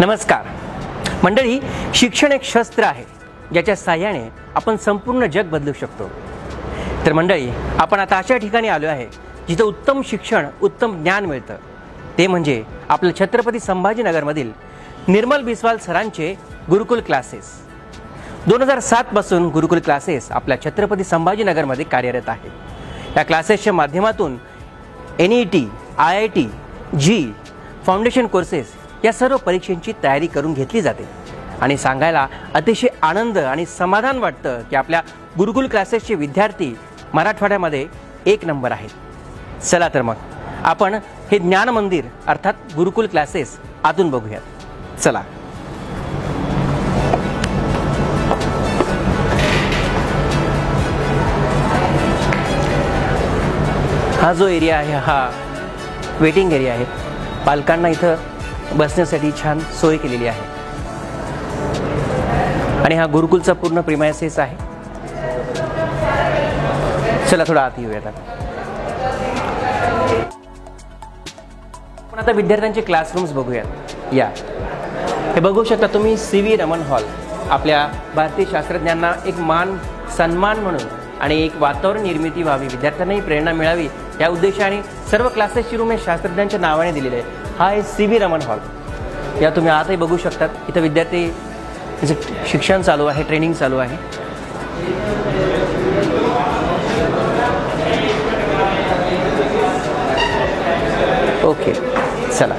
नमस्कार मंडळी, शिक्षण एक शस्त्र आहे ज्याच्या साहाय्याने आपण संपूर्ण जग बदलू शकतो। तर मंडळी, आपण आता अशा ठिकाणी आलो आहे जिथे उत्तम शिक्षण, उत्तम ज्ञान मिळतं। ते म्हणजे आपल्या छत्रपती संभाजीनगरमधील निर्मल बिस्वाल सरांचे गुरुकुल क्लासेस। 2007 पासून गुरुकुल क्लासेस आपल्या छत्रपती संभाजीनगरमध्ये कार्यरत आहेत। या क्लासेसच्या माध्यमातून NET, IIT, जी फाउंडेशन कोर्सेस या सर्व परीक्षांची तयारी करून घेतली जाते आणि सांगायला अतिशय आनंद आणि समाधान वाटतं की आपल्या गुरुकुल क्लासेसचे विद्यार्थी मराठवाड्यामध्ये एक नंबर आहेत। चला तर मग आपण हे ज्ञान मंदिर अर्थात गुरुकुल क्लासेस आतून बघूयात। चला। हा जो एरिया आहे हा वेटिंग एरिया आहे। पालकांना इथं बसण्यासाठी छान सोय केलेली आहे आणि हा गुरुकुलचा पूर्ण प्रिमाइसेस आहे। चला थोडा आत येऊयात। आपण आता विद्यार्थ्यांचे क्लासरूम्स बघूयात। या हे बघू शकता तुम्ही CV रमन हॉल। आपल्या भारतीय शास्त्रज्ञांना एक मान सन्मान म्हणून आणि एक वातावरण निर्मिती व्हावी, विद्यार्थ्यांनाही प्रेरणा मिळावी या उद्देशाने सर्व क्लासेसची रूम हे शास्त्रज्ञांच्या नावाने दिलेले आहे। हा आहे CV रमन हॉल। या तुम्ही आतही बघू शकतात। इथं विद्यार्थी शिक्षण चालू आहे, ट्रेनिंग चालू आहे। ओके, चला।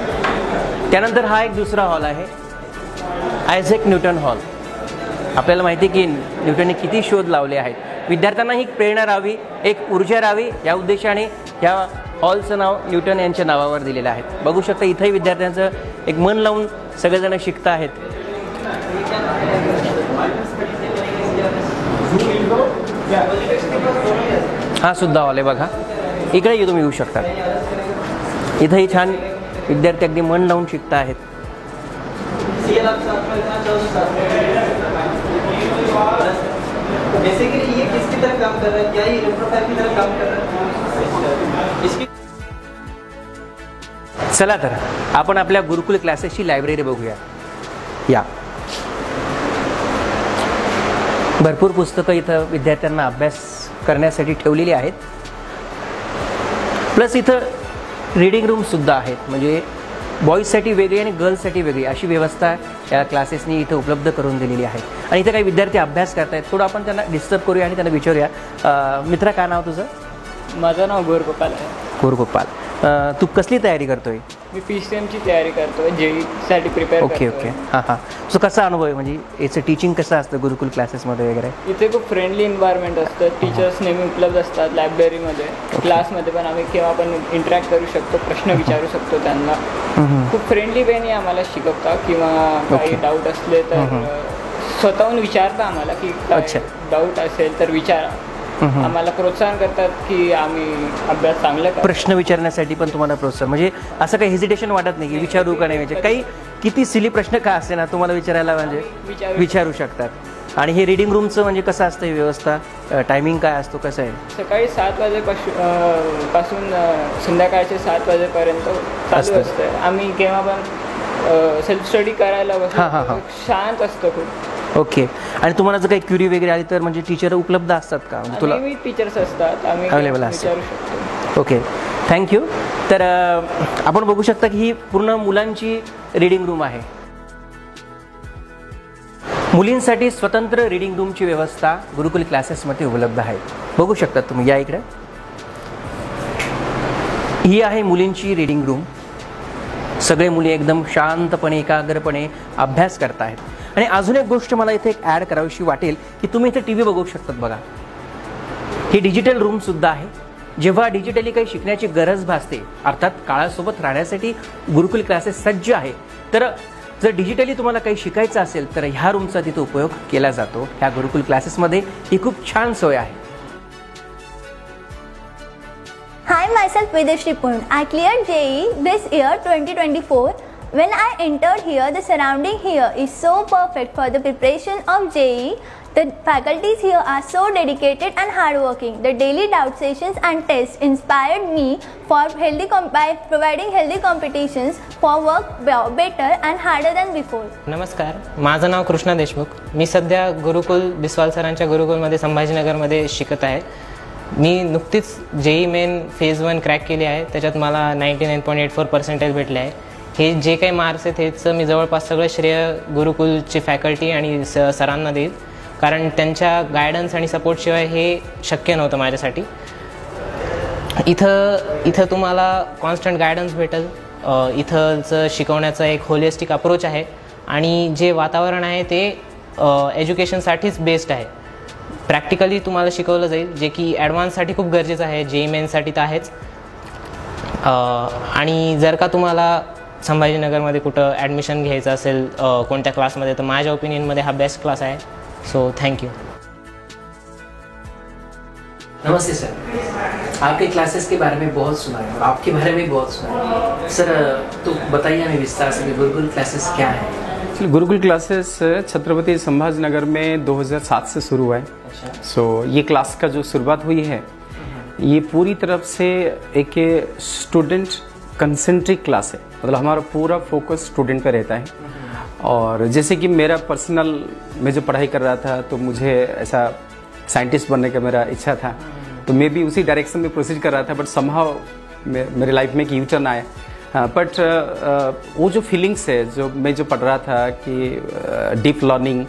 त्यानंतर हा एक दुसरा हॉल आहे, आयझॅक न्यूटन हॉल। आपल्याला माहिती आहे की न्यूटनने किती शोध लावले आहेत। विद्यार्थ्यांना ही प्रेरणा राहावी, एक ऊर्जा राहावी या उद्देशाने या हॉलचं नाव न्यूटन यांच्या नावावर दिलेलं आहे। बघू शकता इथंही विद्यार्थ्यांचं एक मन लावून सगळेजण शिकत आहेत। हा सुद्धा हॉल आहे बघा। इकडे तुम्ही येऊ शकता। इथंही छान विद्यार्थी अगदी मन लावून शिकत आहेत। जैसे कि ये किसकी तरह काम कर रहा है, क्या ये इलेक्ट्रोफाइल की तरह काम कर रहा है इसकी। चला तर आपण आपल्या गुरुकुल क्लासेसची लायब्ररी बघूया। या भरपूर पुस्तकं इथं विद्यार्थ्यांना अभ्यास करण्यासाठी ठेवलेली आहेत। प्लस इथं रीडिंग रूम सुद्धा आहेत, म्हणजे बॉईजसाठी वेगळी आणि गर्ल्ससाठी वेगळी अशी व्यवस्था या क्लासेसनी इथं उपलब्ध करून दिलेली आहे। आणि इथं काही विद्यार्थी अभ्यास करतायत। थोडं आपण त्यांना डिस्टर्ब करूया आणि त्यांना विचारूया। मित्रा, काय नाव तुझं? माझं नाव गौरगोपाल आहे। गौरगोपाल, तू कसली तयारी करतोय? मी PCMची तयारी करतोय, JEE साठी प्रिपेअर करतोय। ओके। हां हां, सो कसा अनुभव आहे, म्हणजे याचं टीचिंग कसं असतं गुरुकुल क्लासेसमध्ये वगैरे? इथे खूप फ्रेंडली एन्व्हायरमेंट असतं, टीचर्स नेहमी उपलब्ध असतात लायब्ररीमध्ये। क्लासमध्ये पण आम्ही केव्हा पण इंटरॅक्ट करू शकतो, प्रश्न विचारू शकतो त्यांना। खूप फ्रेंडली वेने आम्हाला शिकवता किंवा काही डाऊट असले तर स्वतःहून विचारता आम्हाला की डाऊट असेल तर विचारा। आम्हाला प्रोत्साहन करतात की आम्ही अभ्यास चांगला करू। प्रश्न विचारण्यासाठी पण तुम्हाला प्रोत्साहन, म्हणजे असं काही हेजिटेशन वाटत नाही की विचारू का नाही? म्हणजे काही किती सिली प्रश्न का असते ना, तुम्हाला विचारायला म्हणजे विचारू शकतात। आणि हे रीडिंग रूमचं म्हणजे कसं असतं ही व्यवस्था, टायमिंग काय असतो, कसं आहे? सकाळी 7 वाजेपासून संध्याकाळचे 7 वाजेपर्यंत चालू असतं। आम्ही केव्हा पण सेल्फ स्टडी करायला बसतो, शांत असतं खूप। ओके। आणि तुम्हाला जर काही क्युरी वगैरे आली तर म्हणजे टीचर उपलब्ध असतात का? म्हणजे तुला टीचर्स असतात, आम्ही अवेलेबल असतात। Okay, thank you. तर आपण बघू शकता की ही पूर्ण मुलांची रीडिंग रूम आहे। मुलींसाठी स्वतंत्र रीडिंग रूमची व्यवस्था गुरुकुल क्लासेसमध्ये उपलब्ध आहे। बघू शकता तुम्ही, या इकडे ही आहे मुलींची रीडिंग रूम। सगळे मुली एकदम शांतपणे, एकाग्रपणे अभ्यास करत आहेत। आणि अजून एक गोष्ट मला इथे एक ॲड करावीशी वाटेल की तुम्ही इथे TV बघू शकतात बघा। ही डिजिटल रूम सुद्धा आहे। जेव्हा डिजिटली काही शिकण्याची गरज भासते, अर्थात काळासोबत राहण्यासाठी गुरुकुल क्लासेस सज्ज आहे, तर जर डिजिटली तुम्हाला काही शिकायचं असेल तर ह्या रूमचा तिथे उपयोग केला जातो। ह्या गुरुकुल क्लासेसमध्ये ही खूप छान सोय आहे। Hi, myself Videshri Pun. I cleared JEE this year 2024. When I entered here, the surrounding here is so perfect for the preparation of JEE. The faculties here are so dedicated and hardworking. The daily doubt sessions and tests inspired me for by providing healthy competitions for work better and harder than before. नमस्कार, माझं नाव कृष्णा देशमुख. मी सध्या गुरुकुल बिस्वाल सरांच्या गुरुकुलमध्ये संभाजीनगरमध्ये शिकत आहे. मी नुकतीच JEE main phase 1 crack केली आहे. त्याच्यात मला 99.84% भेटले आहे. हे जे काही मार्क्स आहेत हेचं मी जवळपास सगळं श्रेय गुरुकुलची फॅकल्टी आणि सरांना देईल, कारण त्यांच्या गायडन्स आणि सपोर्टशिवाय हे शक्य नव्हतं माझ्यासाठी. इथं तुम्हाला कॉन्स्टंट गायडन्स भेटेल. इथंचं शिकवण्याचा एक होलिस्टिक अप्रोच आहे आणि जे वातावरण आहे ते एज्युकेशनसाठीच बेस्ड आहे. प्रॅक्टिकली तुम्हाला शिकवलं जाईल, जे की ॲडव्हान्ससाठी खूप गरजेचं आहे. JEE मेनसाठी तर आहेच. आणि जर का तुम्हाला संभाजीनगरमध्ये कुठं ॲडमिशन घ्यायचं असेल कोणत्या क्लासमध्ये, तर माझ्या ओपिनियनमध्ये हा बेस्ट क्लास आहे. So thank you. Namaste sir, आपके क्लासेस के बारे में बहुत सुना है और आपके बारे में बहुत सुना है सर, तो बताइए हमें विस्तार से गुरुकुल क्लासेस क्या है. एक्चुअली गुरुकुल क्लासेस छत्रपति संभाजीनगर में 2007 से शुरू हुआ है. सो ये क्लास का जो शुरुआत हुई है ये पूरी तरफ से एक स्टूडेंट कंसेंट्रिक क्लास है. मतलब हमारा पूरा फोकस स्टूडेंट पे रहता है. और जैसे कि मेरा पर्सनल मैं जो पढ़ाई कर रहा था तो मुझे ऐसा साइंटिस्ट बनने का मेरा इच्छा था, तो मैं भी उसी डायरेक्शन में प्रोसीड कर रहा था. बट समहाउ मेरे लाइफ में एक यू टर्न आया. बट वो जो फीलिंग्स है जो मैं जो पढ़ रहा था कि डीप लर्निंग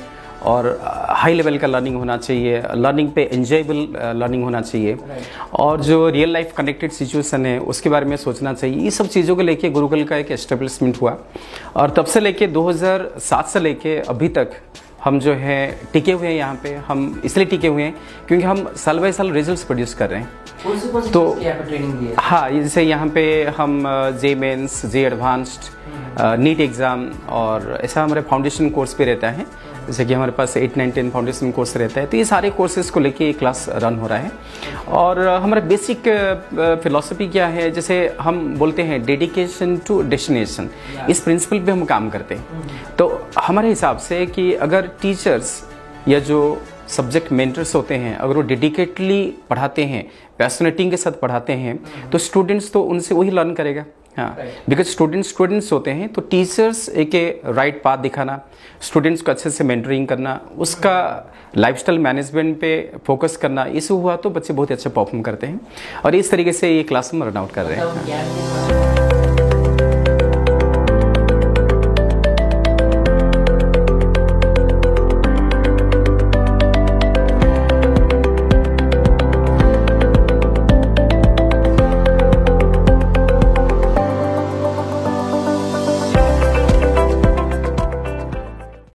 और हाई लेवल का लर्निंग होना चाहिए, लर्निंग पे एंजॉयबल लर्निंग होना चाहिए, और जो रियल लाइफ कनेक्टेड सिचुएशन है उसके बारे में सोचना चाहिए. ये सब चीज़ों को लेके गुरुकुल का एक एस्टेब्लिशमेंट हुआ. और तब से लेके 2007 से लेके अभी तक हम जो है टिके हुए हैं यहाँ पे. हम इसलिए टिके हुए हैं क्योंकि हम साल बाई साल रिजल्ट्स प्रोड्यूस कर रहे हैं. तो हाँ, जैसे यहाँ पे हम JEE मेंस, JEE एडवांस्ड, नीट एग्ज़ाम, और ऐसा हमारे फाउंडेशन कोर्स पे रहता है. जैसे कि हमारे पास 8, 9, 10 फाउंडेशन कोर्स रहता है. तो ये सारे कोर्सेज को लेके ये क्लास रन हो रहा है. और हमारा बेसिक फिलॉसफी क्या है, जैसे हम बोलते हैं डेडिकेशन टू डेस्टिनेशन, इस प्रिंसिपल पे हम काम करते हैं. तो हमारे हिसाब से कि अगर टीचर्स या जो सब्जेक्ट मेंटर्स होते हैं अगर वो डेडिकेटली पढ़ाते हैं, पैशनेटिंग के साथ पढ़ाते हैं, तो स्टूडेंट्स तो उनसे वही लर्न करेगा. हाँ, बिकॉज स्टूडेंट्स होते हैं, तो टीचर्स एक राइट पाथ दिखाना, स्टूडेंट्स को अच्छे से मेंटरिंग करना, उसका लाइफस्टाइल मैनेजमेंट पे फोकस करना, इसे हुआ तो बच्चे बहुत अच्छे परफॉर्म करते हैं. और इस तरीके से ये क्लास में रन आउट कर रहे हैं.